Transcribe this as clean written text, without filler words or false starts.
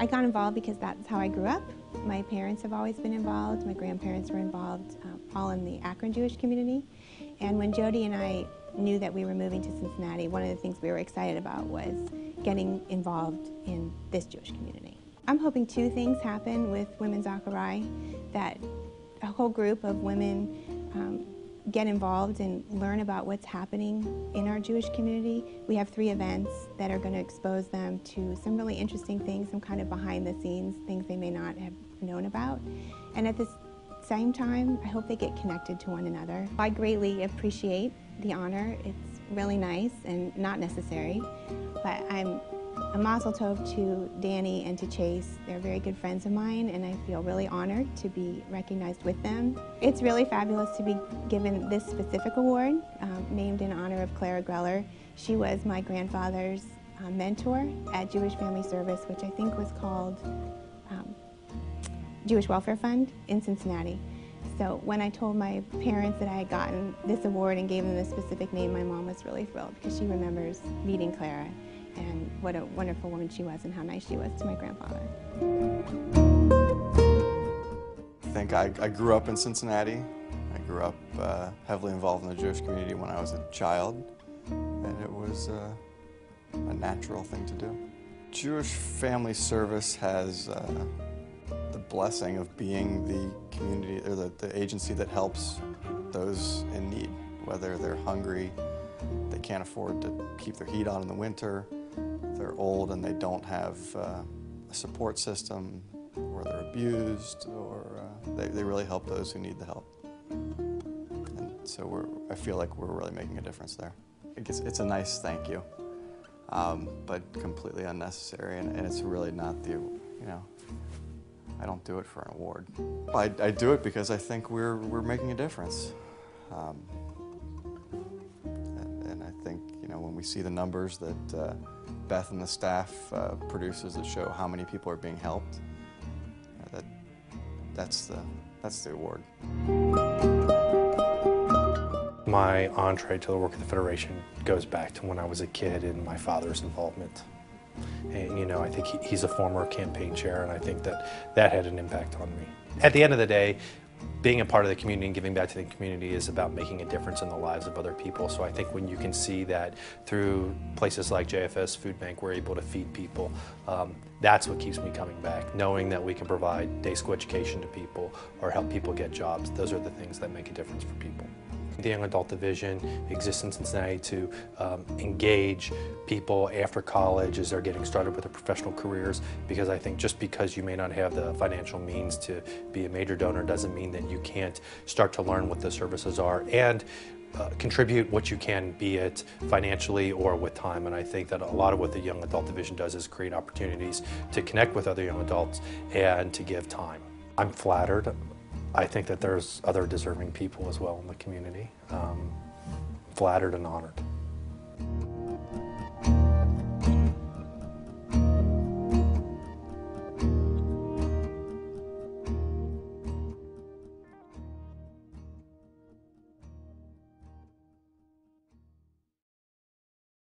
I got involved because that's how I grew up. My parents have always been involved. My grandparents were involved, all in the Akron Jewish community. And when Jody and I knew that we were moving to Cincinnati, one of the things we were excited about was getting involved in this Jewish community. I'm hoping two things happen with Women's Acharai, that a whole group of women get involved and learn about what's happening in our Jewish community. We have 3 events that are going to expose them to some really interesting things, some kind of behind the scenes things they may not have known about. And at the same time, I hope they get connected to one another. I greatly appreciate the honor. It's really nice and not necessary, but I'm a mazel tov to Danny and to Chase. They're very good friends of mine, and I feel really honored to be recognized with them. It's really fabulous to be given this specific award, named in honor of Clara Greller. She was my grandfather's mentor at Jewish Family Service, which I think was called Jewish Welfare Fund in Cincinnati. So when I told my parents that I had gotten this award and gave them the specific name, my mom was really thrilled because she remembers meeting Clara and what a wonderful woman she was and how nice she was to my grandfather. I think I grew up in Cincinnati. I grew up heavily involved in the Jewish community when I was a child, and it was a natural thing to do. Jewish Family Service has the blessing of being the community, or the agency that helps those in need, whether they're hungry, they can't afford to keep their heat on in the winter, they're old and they don't have a support system, or they're abused, or they really help those who need the help. And so I feel like we're really making a difference there. It's a nice thank you, but completely unnecessary, and it's really not I don't do it for an award. I do it because I think we're making a difference. And I think, when we see the numbers that Beth and the staff produces that show how many people are being helped, that's the award. My entree to the work of the Federation goes back to when I was a kid and my father's involvement. And I think he's a former campaign chair, and I think that had an impact on me. At the end of the day, being a part of the community and giving back to the community is about making a difference in the lives of other people. So I think when you can see that through places like JFS Food Bank, we're able to feed people, that's what keeps me coming back. Knowing that we can provide day school education to people or help people get jobs, those are the things that make a difference for people. The Young Adult Division exists in Cincinnati to engage people after college as they're getting started with their professional careers, because I think just because you may not have the financial means to be a major donor doesn't mean that you can't start to learn what the services are and contribute what you can, be it financially or with time. And I think that a lot of what the Young Adult Division does is create opportunities to connect with other young adults and to give time. I'm flattered. I think that there's other deserving people as well in the community. Flattered and honored.